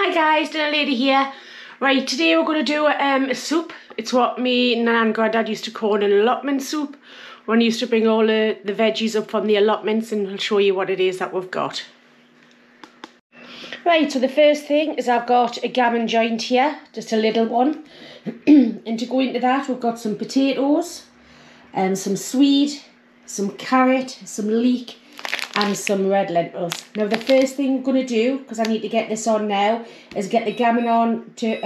Hi guys, Dinner Lady here. Right, today we're going to do a soup. It's what me nan and granddad used to call an allotment soup. When I used to bring all the veggies up from the allotments, and I'll show you what it is that we've got. Right, so the first thing is I've got a gammon joint here, just a little one. And to go into that we've got some potatoes, some swede, some carrot, some leek, and some red lentils. Now the first thing I'm going to do, because I need to get this on now, is get the gammon on to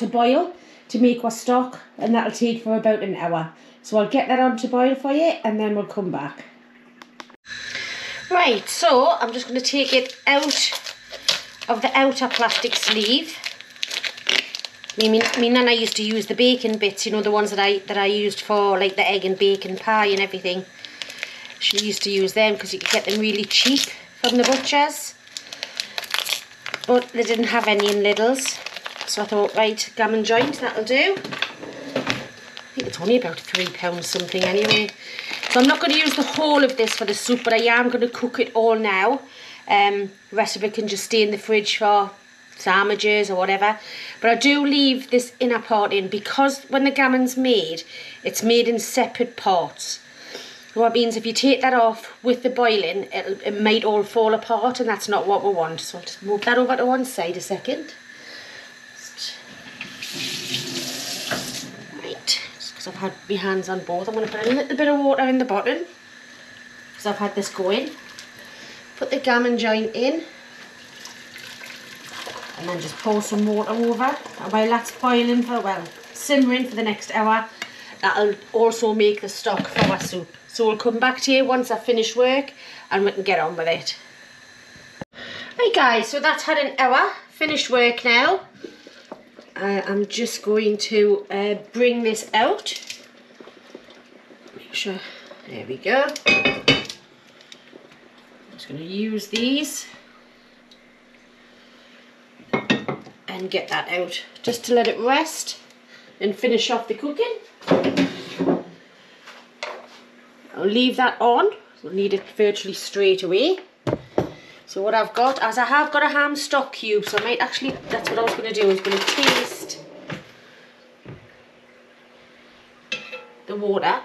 boil to make our stock, and that'll take for about an hour. So I'll get that on to boil for you and then we'll come back. Right, so I'm just going to take it out of the outer plastic sleeve. Me nana used to use the bacon bits, you know, the ones that I used for like the egg and bacon pie and everything. She used to use them because you could get them really cheap from the butchers. But they didn't have any in Lidl's. So I thought, right, gammon joint, that'll do. I think it's only about £3 something anyway. So I'm not going to use the whole of this for the soup, but I am going to cook it all now. The rest of it can just stay in the fridge for sandwiches or whatever. But I do leave this inner part in because when the gammon's made, it's made in separate parts. What means if you take that off with the boiling, it might all fall apart, and that's not what we want. So I'll just move that over to one side a second. Right, just because I've had my hands on both, I'm going to put a little bit of water in the bottom because I've had this going. Put the gammon joint in. And then just pour some water over. And while that's boiling for, well, simmering for the next hour, that'll also make the stock for our soup. So we'll come back to you once I've finished work and we can get on with it. Right guys, so that's had an hour, finished work now. I'm just going to bring this out. Make sure, there we go. I'm just going to use these. And get that out just to let it rest and finish off the cooking. I'll leave that on. We'll need it virtually straight away. So what I've got, as I have got a ham stock cube, so I might actually, that's what I was going to do, I was going to taste the water.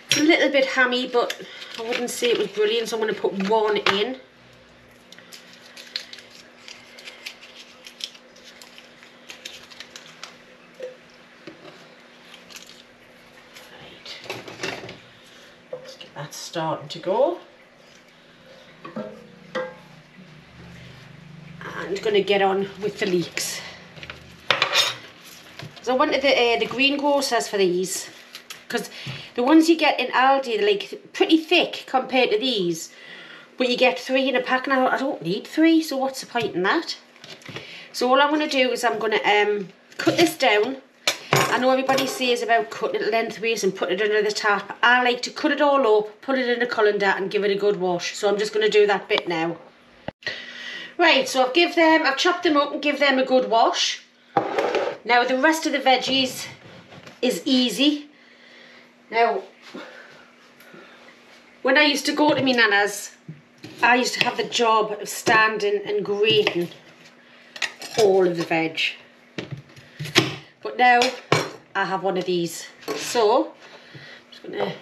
It's a little bit hammy, but I wouldn't say it was brilliant, so I'm going to put one in. That's starting to go, and going to get on with the leeks. So I wanted the green grocers for these, because the ones you get in Aldi, they're like pretty thick compared to these, but you get 3 in a pack, and I don't need 3, so what's the point in that? So all I'm going to do is I'm going to cut this down. I know everybody says about cutting it lengthways and putting it under the tap. I like to cut it all up, put it in a colander and give it a good wash. So I'm just going to do that bit now. Right, so I've chopped them up and give them a good wash. Now the rest of the veggies is easy. Now, when I used to go to my nana's, I used to have the job of standing and grating all of the veg. But now I have one of these, so I'm just gonna.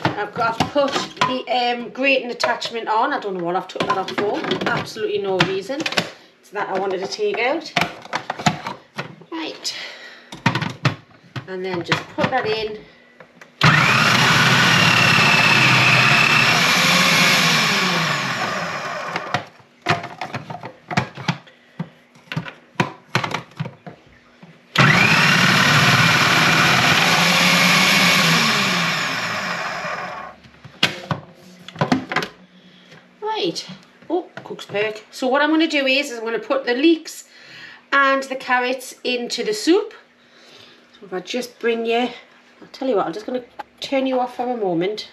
I've put the grating attachment on. I don't know what I've took that off for. Absolutely no reason. It's that I wanted to take out. Right, and then just put that in. Oh, cook's perk. So what I'm going to do is I'm going to put the leeks and the carrots into the soup. So if I just bring you, I'll tell you what, I'm just going to turn you off for a moment.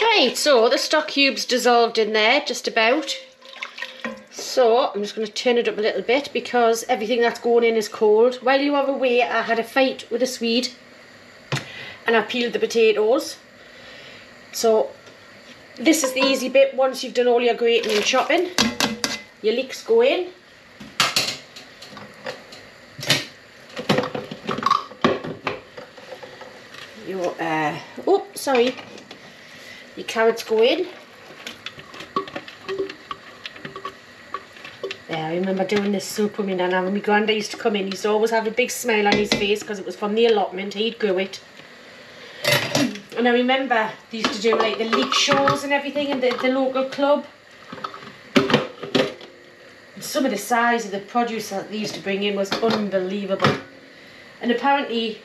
Right, so the stock cube's dissolved in there, just about. So I'm just going to turn it up a little bit because everything that's going in is cold. While you were away, I had a fight with a Swede and I peeled the potatoes. So this is the easy bit. Once you've done all your grating and chopping, your leeks go in. Your your carrots go in. There, I remember doing this soup with me nana. When my granddad used to come in, he used to always have a big smile on his face because it was from the allotment. He'd grow it. And I remember they used to do like the leek shows and everything in the local club. And some of the size of the produce that they used to bring in was unbelievable. And apparently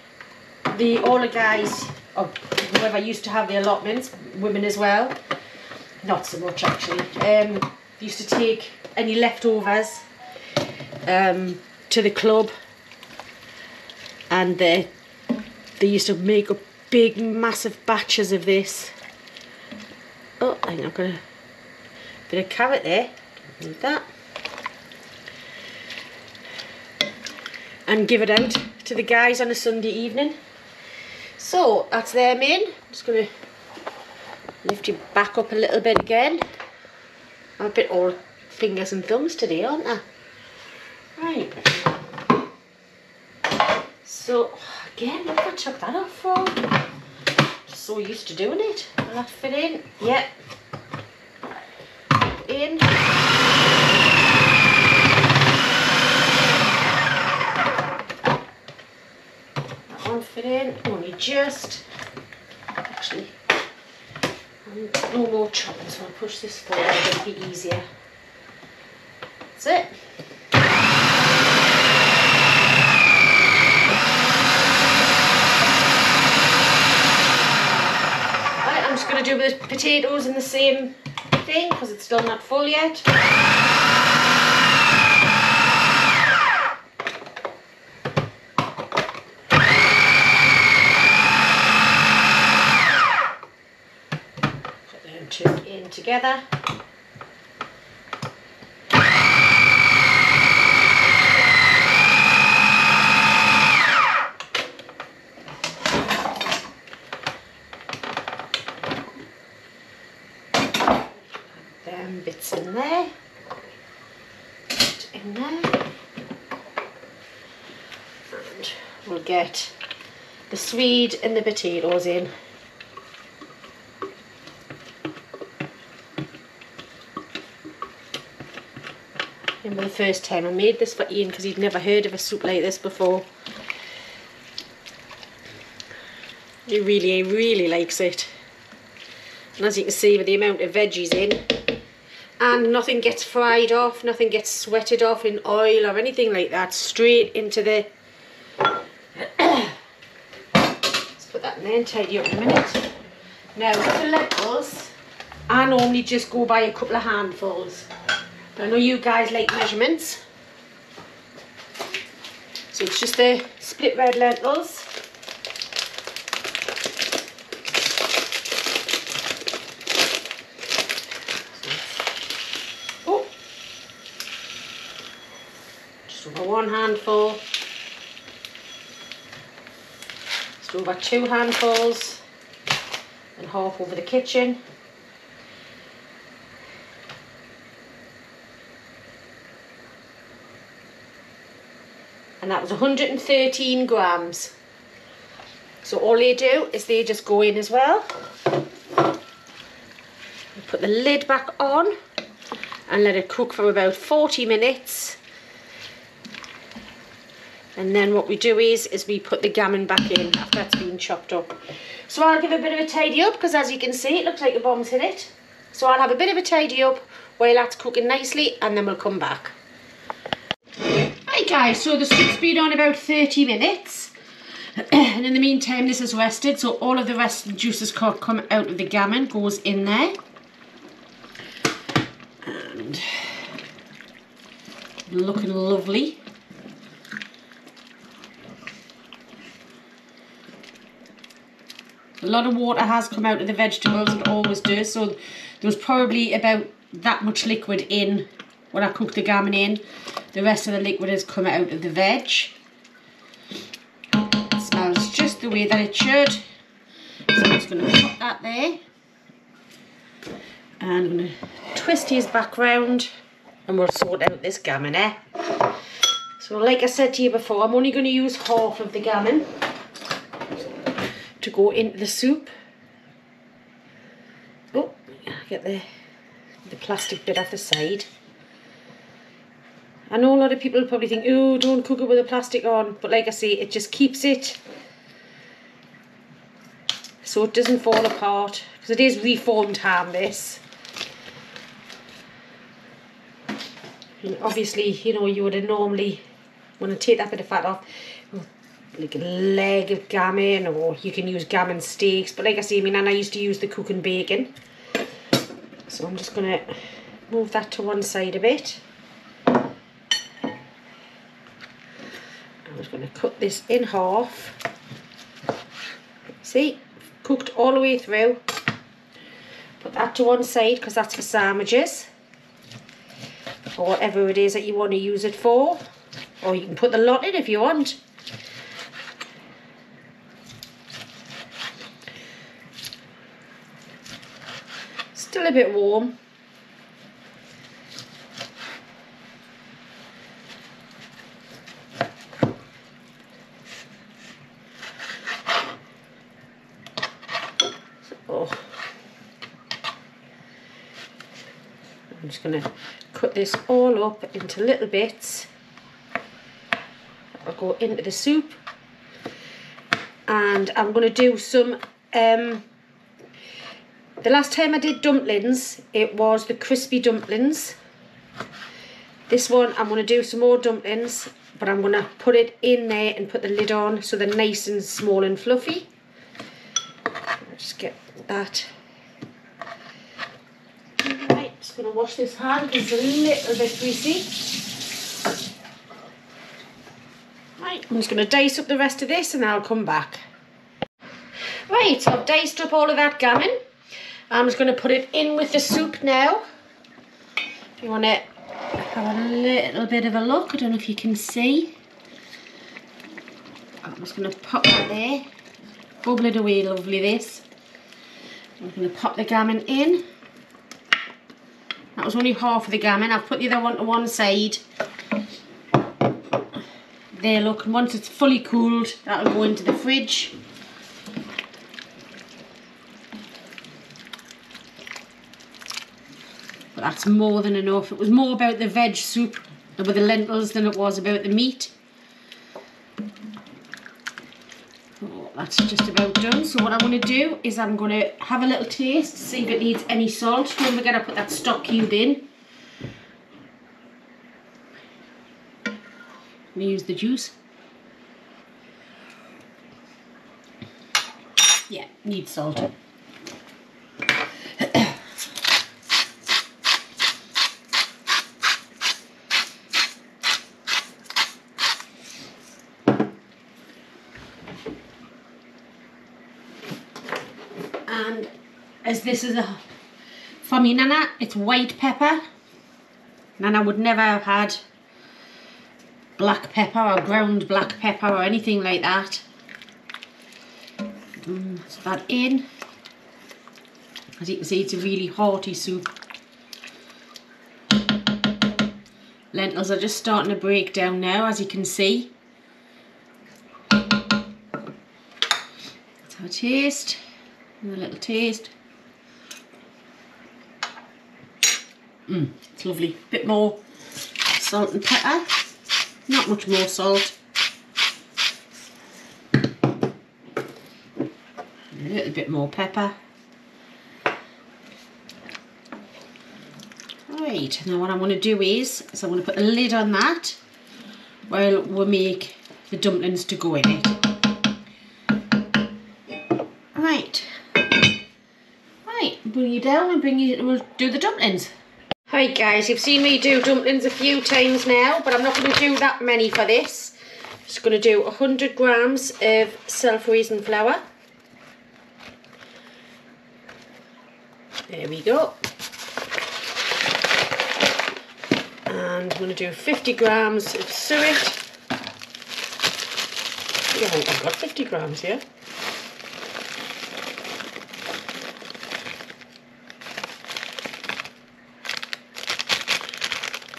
all the guys, or whoever used to have the allotments, women as well, not so much actually, they used to take any leftovers to the club, and they used to make up big massive batches of this. Oh, I think I've got a bit of carrot there, need that, and give it out to the guys on a Sunday evening. So that's them in. I'm just going to lift you back up a little bit again. I'm a bit all fingers and thumbs today, aren't I? Right. So again, look, I took that off for. Just so used to doing it. Will that fit in? Yep. In. That won't fit in. Only just. Actually, no more chopping, so I'll push this forward. It'll be easier. That's it. Right, I'm just going to do the potatoes in the same thing because it's still not full yet. Put them two in together. Bits in there, in there, and we'll get the swede and the potatoes in. I remember the first time I made this for Ian because he'd never heard of a soup like this before. He really likes it, and as you can see with the amount of veggies in, and nothing gets fried off, nothing gets sweated off in oil or anything like that. Straight into the... Let's put that in there and tidy up in a minute. Now with the lentils, I normally just go by a couple of handfuls. But I know you guys like measurements. So it's just the split red lentils. Over 1 handful, just over 2 handfuls, and half over the kitchen. And that was 113 grams. So all they do is they just go in as well. Put the lid back on and let it cook for about 40 minutes. And then what we do is we put the gammon back in after that's been chopped up. So I'll give a bit of a tidy up because as you can see it looks like the bomb's hit it. So I'll have a bit of a tidy up while that's cooking nicely and then we'll come back. Right guys, so the soup's been on about 30 minutes. And in the meantime this is rested, so all of the rest of the juices come out of the gammon, goes in there. And looking lovely. A lot of water has come out of the vegetables, it always does, so there was probably about that much liquid in when I cooked the gammon in. The rest of the liquid has come out of the veg. It smells just the way that it should. that there. And I'm going to twist his back round and we'll sort out this gammon, eh? So like I said to you before, I'm only going to use half of the gammon to go into the soup. Oh, get the plastic bit off the side. I know a lot of people probably think, oh, don't cook it with the plastic on, but like I say, it just keeps it so it doesn't fall apart, because it is reformed ham, this. And obviously, you know, you would have normally, when I take that bit of fat off, like a leg of gammon, or you can use gammon steaks, but like I say, my nana used to use the cooking bacon. So I'm just going to move that to one side a bit. I'm just going to cut this in half. See, cooked all the way through. Put that to one side because that's for sandwiches, or whatever it is that you want to use it for. Or you can put the lot in if you want. Still a bit warm. So, I'm just going to cut this all up into little bits. I'll go into the soup, and I'm going to do some the last time I did dumplings, it was the crispy dumplings. This one I'm going to do some more dumplings, but I'm going to put it in there and put the lid on so they're nice and small and fluffy. I'll just get that. Right, just going to wash this hand because it's a little bit greasy. Right, I'm just going to dice up the rest of this and I'll come back. Right, so I've diced up all of that gammon. I'm just going to put it in with the soup now. If you want to have a little bit of a look, I don't know if you can see. I'm just going to pop that there. Bubble it away, lovely this. I'm going to pop the gammon in. That was only half of the gammon. I've put the other one to one side. There, look, and once it's fully cooled, that'll go into the fridge. But that's more than enough. It was more about the veg soup with the lentils than it was about the meat. Oh, that's just about done. So what I'm going to do is I'm going to have a little taste, see if it needs any salt. Don't forget I put that stock cube in. I'm going to use the juice. Yeah, needs salt. And as this is for me Nana, it's white pepper. Nana would never have had black pepper or ground black pepper or anything like that. Let's put that in. As you can see, it's a really hearty soup. Lentils are just starting to break down now, as you can see. Let's have a taste. And a little taste. It's lovely. Bit more salt and pepper. Not much more salt. A little bit more pepper. Right, now what I'm going to do is I'm going to put a lid on that while we make the dumplings to go in it. Right. Bring you down and we'll do the dumplings. Right guys, you've seen me do dumplings a few times now, but I'm not going to do that many for this. I'm just going to do 100 grams of self-raising flour. There we go. And I'm going to do 50 grams of suet. Yeah, I've got 50 grams here.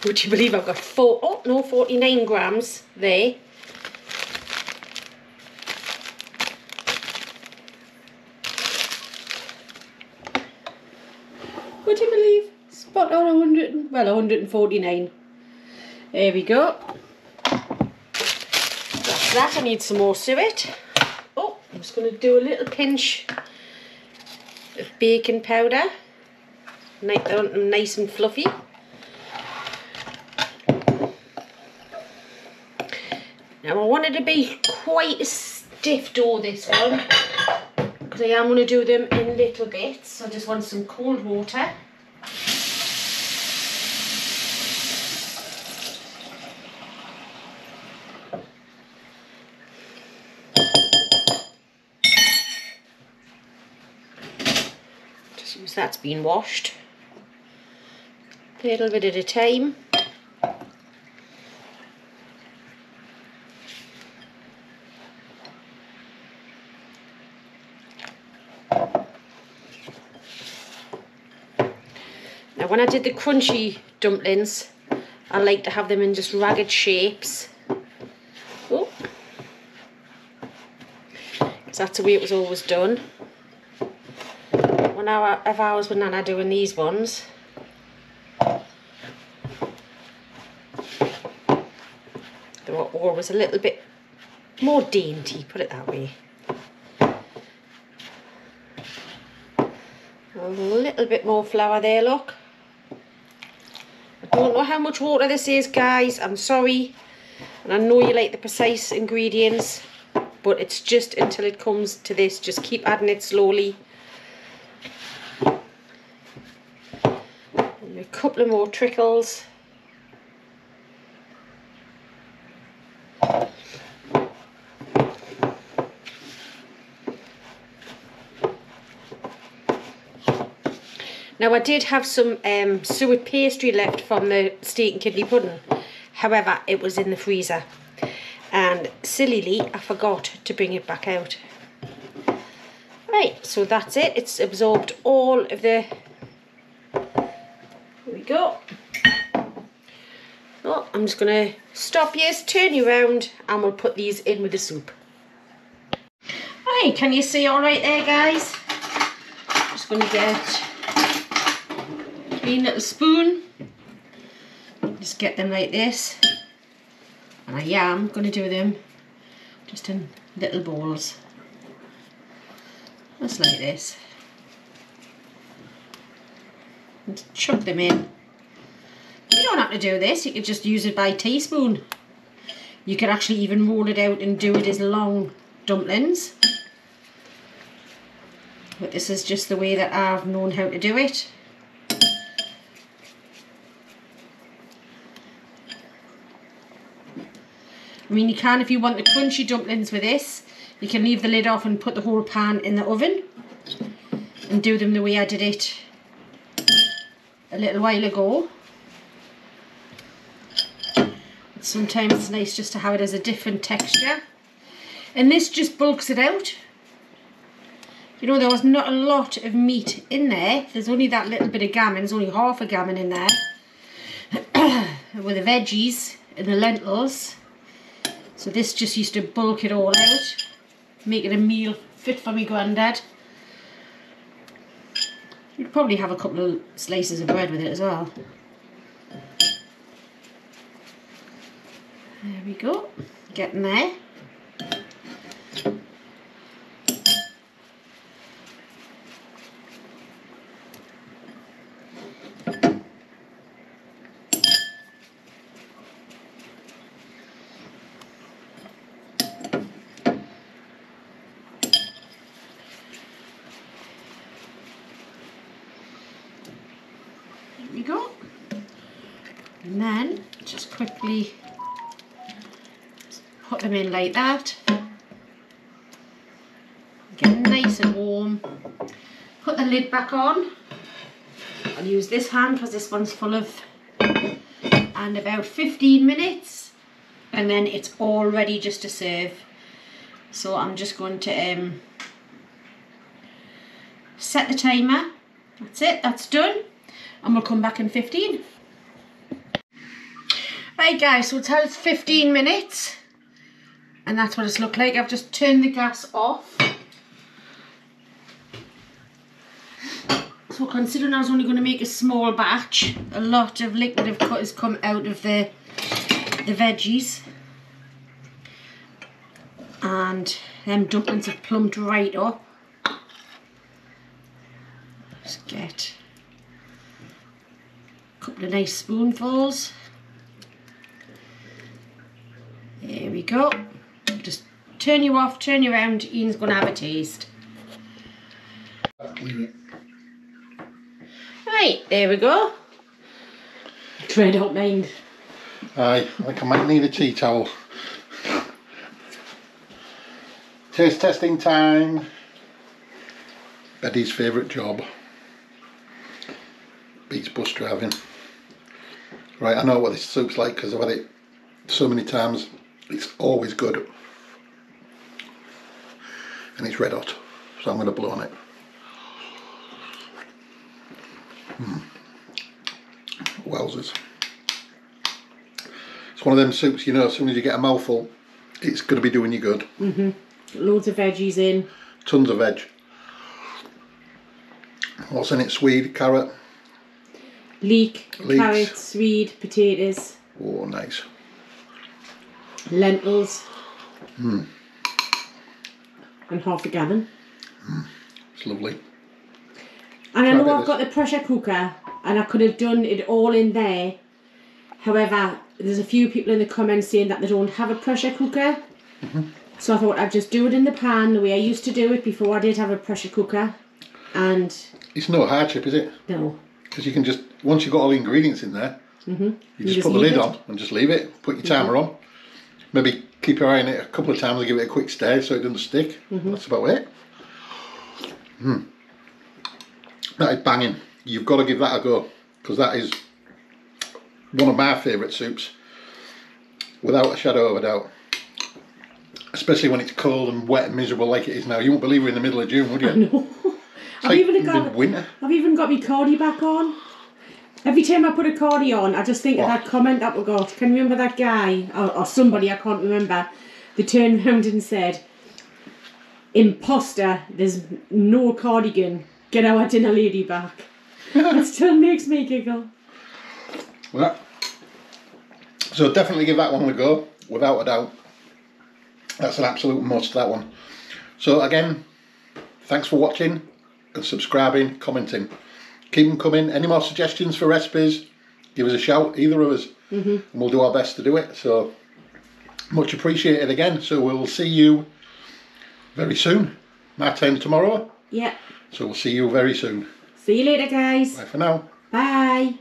Would you believe I've got 49 grams there. Would you believe? Spot on 149. There we go. That's that. I need some more suet. Oh, I'm just going to do a little pinch of baking powder. Make them nice and fluffy. Now I want it to be quite a stiff dough, this one, because I am going to do them in little bits. I just want some cold water. Just use that's been washed. A little bit at a time. Now when I did the crunchy dumplings, I like to have them in just ragged shapes. Oh, because that's the way it was always done. If I was with Nana doing these ones, they were always a little bit more dainty, put it that way. A little bit more flour there, look. I don't know how much water this is, guys, I'm sorry. And I know you like the precise ingredients, but it's just until it comes to this, just keep adding it slowly. And a couple of more trickles. Now I did have some suet pastry left from the steak and kidney pudding. However, it was in the freezer. And sillily, I forgot to bring it back out. Right, so that's it. It's absorbed all of the... Here we go. Oh, I'm just going to stop you, turn you around, and we'll put these in with the soup. Right, can you see all right there, guys? Just going to get... little spoon, just get them like this, and I am going to do them just in little balls, just like this, and chuck them in. You don't have to do this, you could just use it by teaspoon. You could actually even roll it out and do it as long dumplings, but this is just the way that I've known how to do it. I mean, you can, if you want the crunchy dumplings with this, you can leave the lid off and put the whole pan in the oven and do them the way I did it a little while ago. But sometimes it's nice just to have it as a different texture. And this just bulks it out. You know, there was not a lot of meat in there. There's only that little bit of gammon. There's only half a gammon in there. With the veggies and the lentils. So this just used to bulk it all out, make it a meal fit for me granddad. You'd probably have a couple of slices of bread with it as well. There we go, getting there. We go, and then just quickly put them in like that, get nice and warm, put the lid back on. I'll use this hand because this one's full of, and about 15 minutes and then it's all ready just to serve. So I'm just going to set the timer. That's it, that's done. And we'll come back in 15. Right guys, so it's 15 minutes and that's what it's looked like. I've just turned the gas off. So considering I was only going to make a small batch, a lot of liquid has come out of the veggies. And them dumplings have plumped right up. Just get a couple of nice spoonfuls. There we go. Just turn you off, turn you around, Ian's going to have a taste. Right, there we go. Dread don't mind. Aye, I think I might need a tea towel. Taste testing time. Betty's favourite job. Beats bus driving. Right, I know what this soup's like because I've had it so many times. It's always good. And it's red hot, so I'm going to blow on it. Wowzers. It's one of them soups, you know, as soon as you get a mouthful, it's going to be doing you good. Loads of veggies in. Tons of veg. What's in it? Swede, carrot? Leeks. Carrots, swede, potatoes. Oh, nice. Lentils. And half a gallon. It's lovely. And I know I've got the pressure cooker and I could have done it all in there. However, there's a few people in the comments saying that they don't have a pressure cooker. So I thought I'd just do it in the pan the way I used to do it before I did have a pressure cooker. And it's no hardship, is it? No. Because you can just, once you've got all the ingredients in there, you just put the lid on and just leave it. Put your timer on. Maybe keep your eye on it a couple of times and give it a quick stir so it doesn't stick. That's about it. That is banging. You've got to give that a go because that is one of my favourite soups, without a shadow of a doubt. Especially when it's cold and wet and miserable like it is now. You won't believe we're in the middle of June, would you? I know. I've even got my cardie back on. Every time I put a cardie on, I just think of that comment that we got. Can you remember that guy, or somebody, I can't remember, they turned around and said, "Imposter, there's no cardigan, get our dinner lady back." It still makes me giggle. Well, so definitely give that one a go, without a doubt. That's an absolute must, that one. So again, thanks for watching and subscribing, commenting. Keep them coming. Any more suggestions for recipes, give us a shout, either of us, and we'll do our best to do it. So much appreciated again. So we'll see you very soon. My turn tomorrow. Yeah. So we'll see you very soon. See you later, guys. Bye for now. Bye.